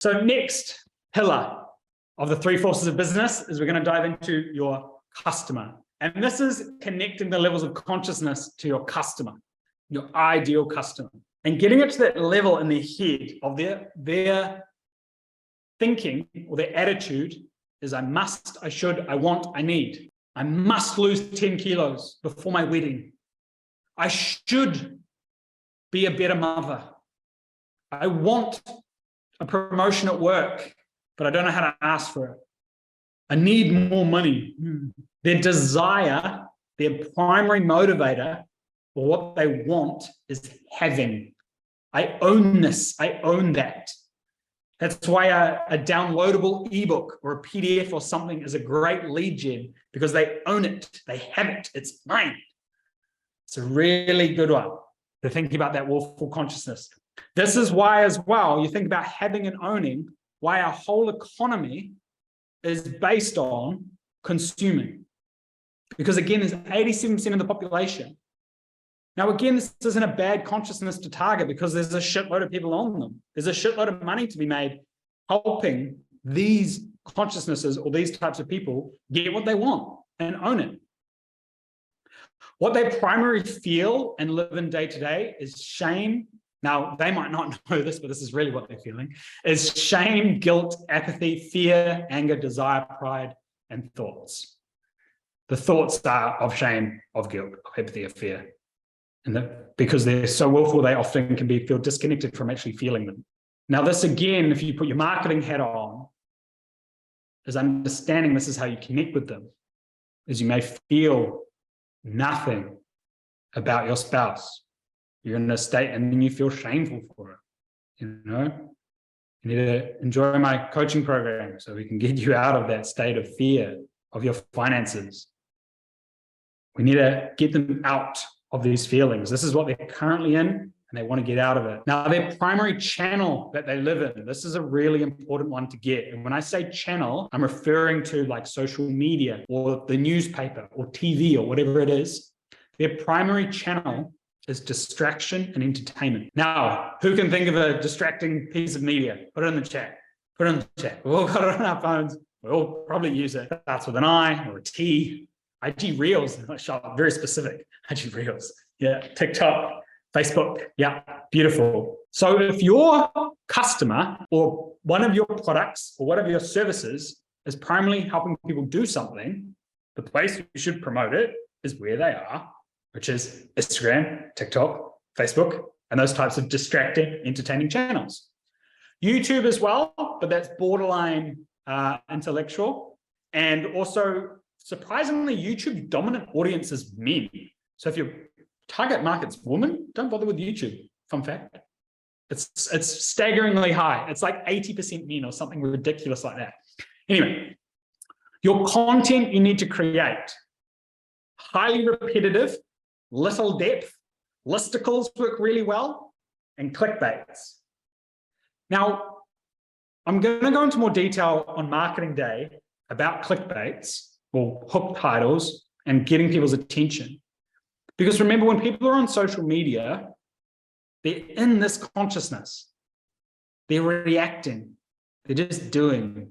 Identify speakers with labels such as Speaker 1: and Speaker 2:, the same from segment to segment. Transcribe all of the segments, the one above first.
Speaker 1: So next pillar of the 3 forces of business is we're going to dive into your customer. And this is connecting the levels of consciousness to your customer, your ideal customer, and getting it to that level in their head of their thinking or their attitude is I must, I should, I want, I need. I must lose 10 kilos before my wedding. I should be a better mother. I want a promotion at work, but I don't know how to ask for it. I need more money. Their desire, their primary motivator for what they want is having. I own this. I own that. That's why a downloadable ebook or a PDF or something is a great lead gen, because they own it. They have it. It's mine. It's a really good one. They're thinking about that willful consciousness. This is why as well, you think about having and owning, why our whole economy is based on consuming. Because again, there's 87% of the population. Now, again, this isn't a bad consciousness to target because there's a shitload of people on them. There's a shitload of money to be made helping these consciousnesses or these types of people get what they want and own it. What they primarily feel and live in day to day is shame. Now, they might not know this, but this is really what they're feeling, is shame, guilt, apathy, fear, anger, desire, pride, and thoughts. The thoughts are of shame, of guilt, of apathy, of fear. And because they're so willful, they often can feel disconnected from actually feeling them. Now, this again, if you put your marketing hat on, is understanding this is how you connect with them, is you may feel nothing about your spouse. You're in a state and then you feel shameful for it. You know, you need to enjoy my coaching program so we can get you out of that state of fear of your finances. We need to get them out of these feelings. This is what they're currently in and they want to get out of it. Now, their primary channel that they live in, this is a really important one to get. And when I say channel, I'm referring to like social media or the newspaper or TV or whatever it is. Their primary channel is distraction and entertainment. Now, who can think of a distracting piece of media? Put it in the chat. Put it in the chat. We've all got it on our phones. We all probably use it. It starts with an I or a T. IG Reels, very specific. IG Reels. Yeah. TikTok, Facebook. Yeah. Beautiful. So if your customer or one of your products or one of your services is primarily helping people do something, the place you should promote it is where they are, which is Instagram, TikTok, Facebook, and those types of distracting, entertaining channels. YouTube as well, but that's borderline intellectual. And also, surprisingly, YouTube's dominant audience is men. So if your target market's women, don't bother with YouTube. Fun fact. It's staggeringly high. It's like 80% men or something ridiculous like that. Anyway, your content you need to create. Highly repetitive, little depth, listicles work really well, and clickbaits. Now, I'm going to go into more detail on marketing day about clickbaits or hook titles and getting people's attention. Because remember, when people are on social media, they're in this consciousness. They're reacting. They're just doing.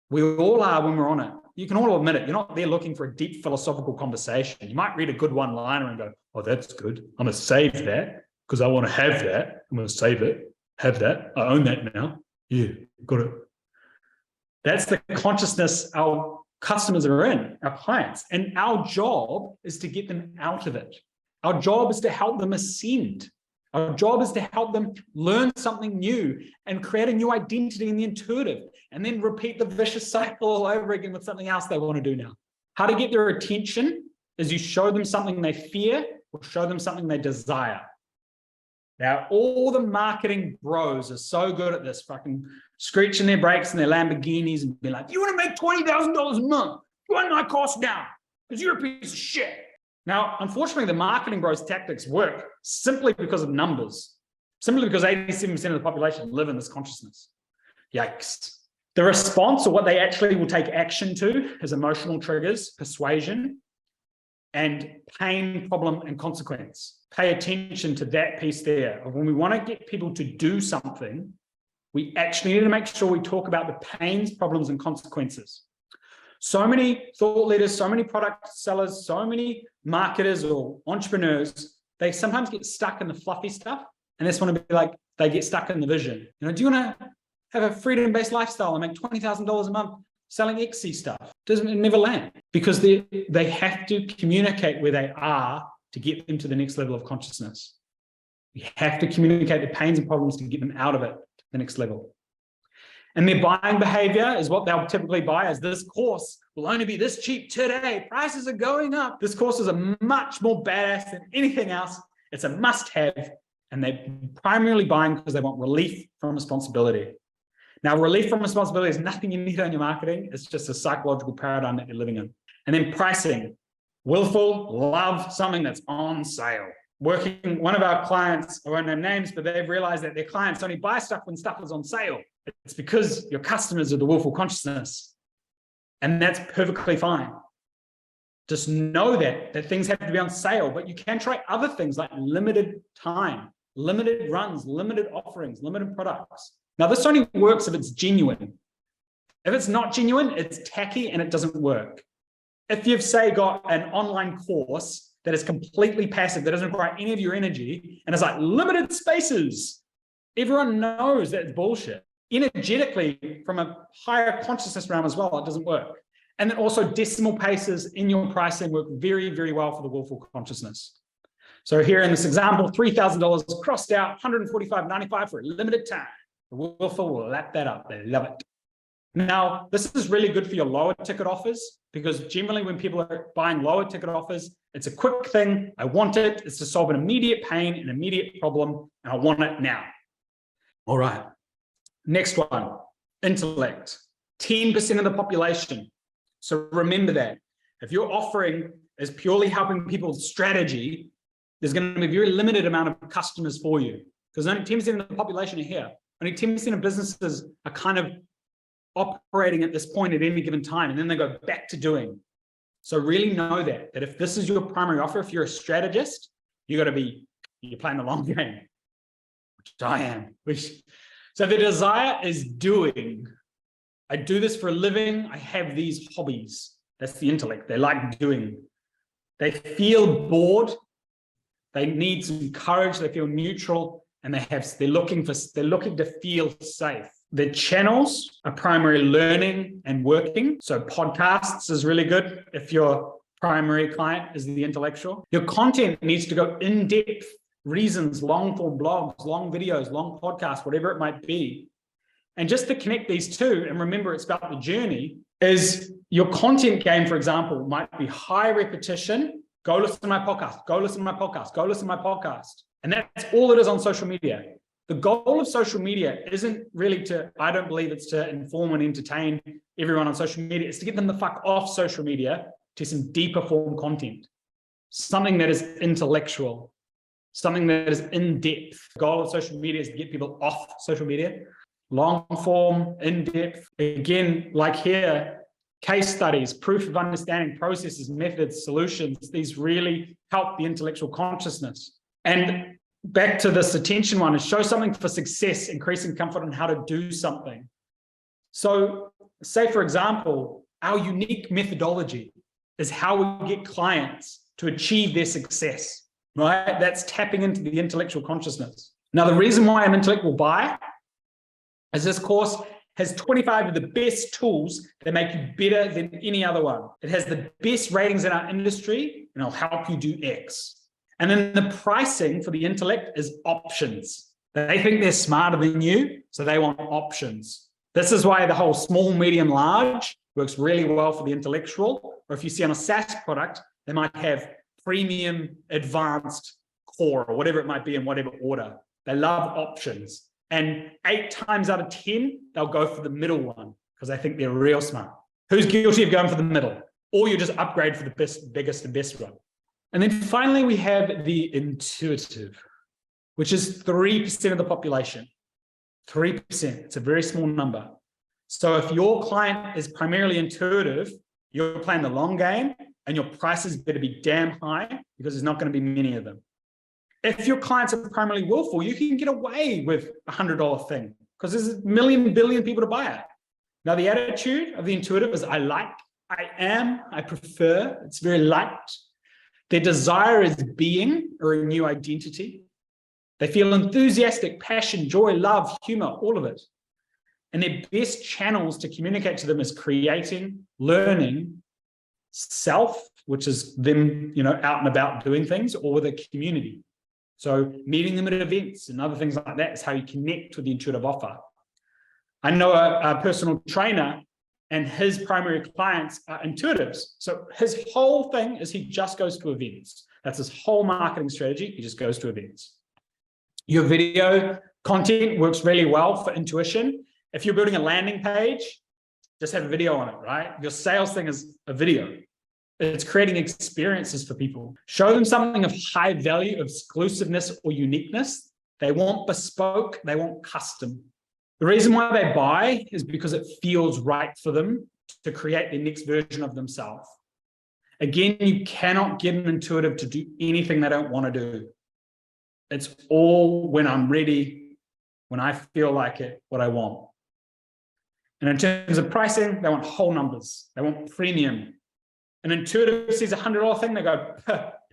Speaker 1: We all are when we're on it. You can all admit it. You're not there looking for a deep philosophical conversation. You might read a good one-liner and go, oh, that's good. I'm going to save that because I want to have that. I'm going to save it, have that. I own that now. Yeah, got it. That's the consciousness our customers are in, our clients. And our job is to get them out of it. Our job is to help them ascend. Our job is to help them learn something new and create a new identity in the intuitive, and then repeat the vicious cycle all over again with something else they want to do now. How to get their attention is you show them something they fear or show them something they desire. Now, all the marketing bros are so good at this, fucking screeching their brakes in their Lamborghinis and be like, you want to make $20,000 a month? Join my course now because you're a piece of shit. Now, unfortunately, the marketing bros tactics work simply because of numbers, simply because 87% of the population live in this consciousness. Yikes. The response, or what they actually will take action to, is emotional triggers, persuasion, and pain, problem, and consequence. Pay attention to that piece there of when we want to get people to do something, we actually need to make sure we talk about the pains, problems, and consequences. So many thought leaders, so many product sellers, so many marketers or entrepreneurs, they sometimes get stuck in the fluffy stuff. And they just want to be like, they get stuck in the vision. Do you want to have a freedom-based lifestyle and make $20,000 a month selling XC stuff? It never land, because they have to communicate where they are to get them to the next level of consciousness. You have to communicate the pains and problems to get them out of it to the next level. And their buying behavior is what they'll typically buy as, this course will only be this cheap today. Prices are going up. This course is a much more badass than anything else. It's a must-have. And they're primarily buying because they want relief from responsibility. Now, relief from responsibility is nothing you need on your marketing. It's just a psychological paradigm that you're living in. And then pricing. Willful, love something that's on sale. Working, one of our clients, I won't name names, but they've realized that their clients only buy stuff when stuff is on sale. It's because your customers are the willful consciousness. And that's perfectly fine. Just know that things have to be on sale, but you can try other things like limited time, limited runs, limited offerings, limited products. Now, this only works if it's genuine. If it's not genuine, it's tacky and it doesn't work. If you've, say, got an online course that is completely passive, that doesn't require any of your energy, and it's like limited spaces, everyone knows that's bullshit. Energetically, from a higher consciousness realm as well, it doesn't work. And then also decimal places in your pricing work very, very well for the willful consciousness. So here in this example, $3,000 crossed out, $145.95 for a limited time. The willful will lap that up. They love it. Now, this is really good for your lower ticket offers, because generally when people are buying lower ticket offers, it's a quick thing. I want it. It's to solve an immediate pain, an immediate problem, and I want it now. All right. Next one, intellect. 10% of the population. So remember that. If your offering is purely helping people with strategy, there's going to be a very limited amount of customers for you, because only 10% of the population are here. Only 10% of businesses are kind of operating at this point at any given time, and then they go back to doing. So really know that if this is your primary offer, if you're a strategist, you're playing the long game, which I am. So the desire is doing. I do this for a living. I have these hobbies. That's the intellect. They like doing. They feel bored. They need some courage. They feel neutral, and they're looking to feel safe. The channels are primarily learning and working. So podcasts is really good if your primary client is the intellectual. Your content needs to go in depth, reasons, long form blogs, long videos, long podcasts, whatever it might be. And just to connect these two, and remember it's about the journey, is your content game, for example, might be high repetition. Go listen to my podcast, go listen to my podcast, go listen to my podcast. And that's all it is on social media. The goal of social media isn't really I don't believe it's to inform and entertain everyone on social media. It's to get them the fuck off social media to some deeper form content. Something that is intellectual, something that is in depth. The goal of social media is to get people off social media. Long form, in depth. Again, like here, case studies, proof of understanding, processes, methods, solutions. These really help the intellectual consciousness. And back to this attention one, is show something for success, increasing comfort on how to do something. So say, for example, our unique methodology is how we get clients to achieve their success, right? That's tapping into the intellectual consciousness. Now, the reason why an intellect will buy is this course has 25 of the best tools that make you better than any other one. It has the best ratings in our industry, and it'll help you do X. And then the pricing for the intellect is options. They think they're smarter than you, so they want options. This is why the whole small, medium, large works really well for the intellectual. Or if you see on a SaaS product, they might have premium, advanced, core, or whatever it might be in whatever order. They love options. And 8 times out of 10, they'll go for the middle one because they think they're real smart. Who's guilty of going for the middle? Or you just upgrade for the biggest and best one. And then finally, we have the intuitive, which is 3% of the population. 3%. It's a very small number. So if your client is primarily intuitive, you're playing the long game, and your prices better be damn high because there's not going to be many of them. If your clients are primarily willful, you can get away with a $100 thing. because there's a million, billion people to buy it. Now, the attitude of the intuitive is I like, I am, I prefer. It's very light. Their desire is being or a new identity. They feel enthusiastic, passion, joy, love, humor, all of it. And their best channels to communicate to them is creating, learning, self, which is them, out and about doing things, or with a community. So meeting them at events and other things like that is how you connect with the intuitive offer. I know a personal trainer, and his primary clients are intuitives. So his whole thing is he just goes to events. That's his whole marketing strategy. He just goes to events. Your video content works really well for intuition. If you're building a landing page, just have a video on it, right? Your sales thing is a video. It's creating experiences for people. Show them something of high value, of exclusiveness or uniqueness. They want bespoke, they want custom. The reason why they buy is because it feels right for them to create the next version of themselves. Again, you cannot get an intuitive to do anything they don't want to do. It's all when I'm ready, when I feel like it, what I want. And in terms of pricing, they want whole numbers. They want premium. An intuitive sees a $100 thing, they go,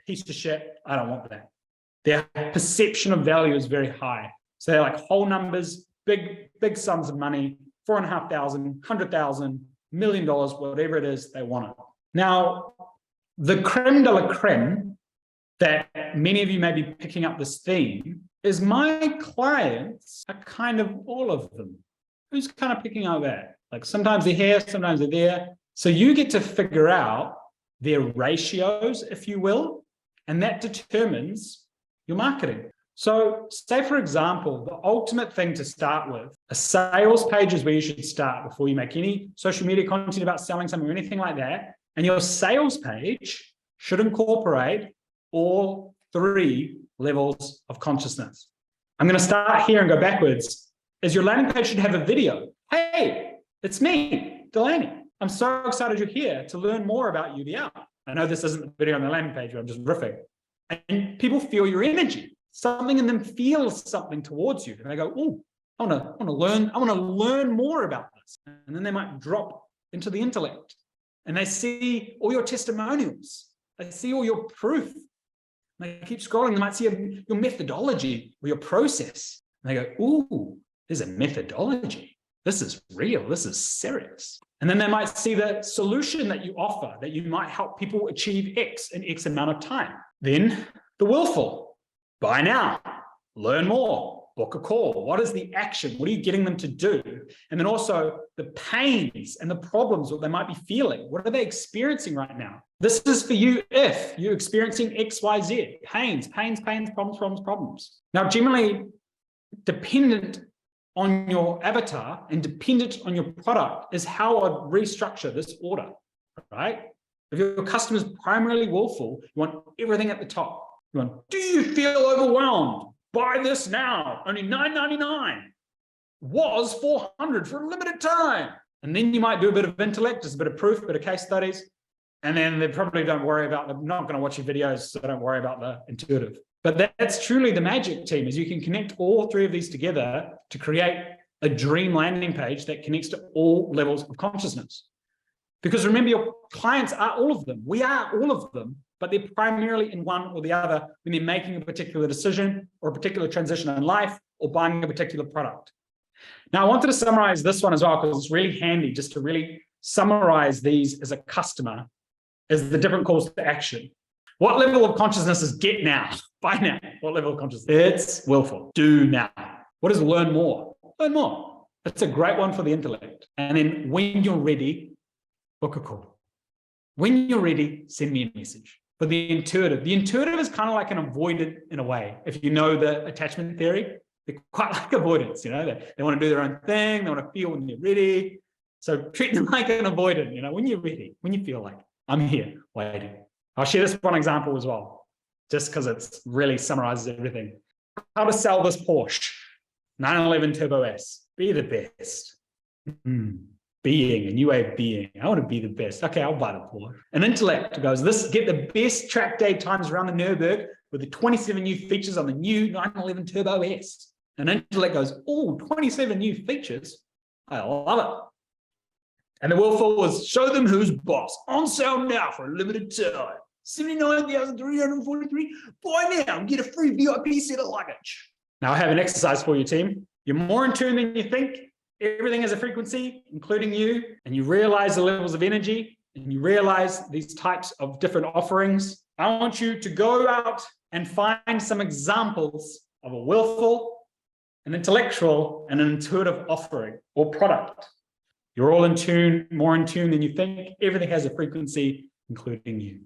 Speaker 1: piece of shit, I don't want that. Their perception of value is very high. So they're like whole numbers, big sums of money, $4,500, $100,000, $1 million, whatever it is, they want it. Now, the creme de la creme that many of you may be picking up this theme is my clients are kind of all of them. Who's kind of picking out that? Like sometimes they're here, sometimes they're there. So you get to figure out their ratios, if you will, and that determines your marketing. So say, for example, the ultimate thing to start with, a sales page is where you should start before you make any social media content about selling something or anything like that. And your sales page should incorporate all 3 levels of consciousness. I'm going to start here and go backwards. Is your landing page should have a video. Hey, it's me, Dalaney. I'm so excited you're here to learn more about UBL. I know this isn't the video on the landing page, but I'm just riffing. And people feel your energy. Something in them feels something towards you. And they go, oh, I want to learn more about this. And then they might drop into the intellect. And they see all your testimonials. They see all your proof. And they keep scrolling. They might see your methodology or your process. And they go, ooh, there's a methodology. This is real. This is serious. And then they might see the solution that you offer, that you might help people achieve X in X amount of time. Then the willful, buy now, learn more, book a call. What is the action? What are you getting them to do? And then also the pains and the problems that they might be feeling. What are they experiencing right now? This is for you if you're experiencing X, Y, Z, pains, problems. Now, generally dependent on your avatar and dependent on your product is how I'd restructure this order, right? If your customer is primarily willful, you want everything at the top. You want, do you feel overwhelmed? Buy this now, only $9.99. Was $400 for a limited time. And then you might do a bit of intellect, just a bit of proof, a bit of case studies. And then they probably don't worry about, they're not going to watch your videos, so don't worry about the intuitive. But that's truly the magic, team, is you can connect all 3 of these together to create a dream landing page that connects to all levels of consciousness. Because remember, your clients are all of them. We are all of them, but they're primarily in one or the other when they're making a particular decision or a particular transition in life or buying a particular product. Now, I wanted to summarize this one as well, because it's really handy just to really summarize these as a customer, as the different calls to action. What level of consciousness is get now? Buy now. What level of consciousness? It's willful. Do now. What is learn more? Learn more. That's a great one for the intellect. And then when you're ready, book a call. When you're ready, send me a message. For the intuitive is kind of like an avoidant in a way. If you know the attachment theory, they're quite like avoidance, they want to do their own thing. They want to feel when they're ready. So treat them like an avoidant, when you're ready, when you feel like I'm here waiting. I'll share this one example as well, just because it really summarizes everything. How to sell this Porsche 911 Turbo S. Be the best. Being, a new way of being. I want to be the best. Okay, I'll buy the Porsche. An intellect goes, get the best track day times around the Nürburgring with the 27 new features on the new 911 Turbo S. And intellect goes, oh, 27 new features. I love it. And the willful was show them who's boss. On sale now for a limited time. 79,343. Buy now and get a free VIP set of luggage. Now I have an exercise for you, team. You're more in tune than you think. Everything has a frequency, including you, and you realize the levels of energy, and you realize these types of different offerings. I want you to go out and find some examples of a willful, an intellectual, and an intuitive offering or product. You're all in tune, more in tune than you think. Everything has a frequency, including you.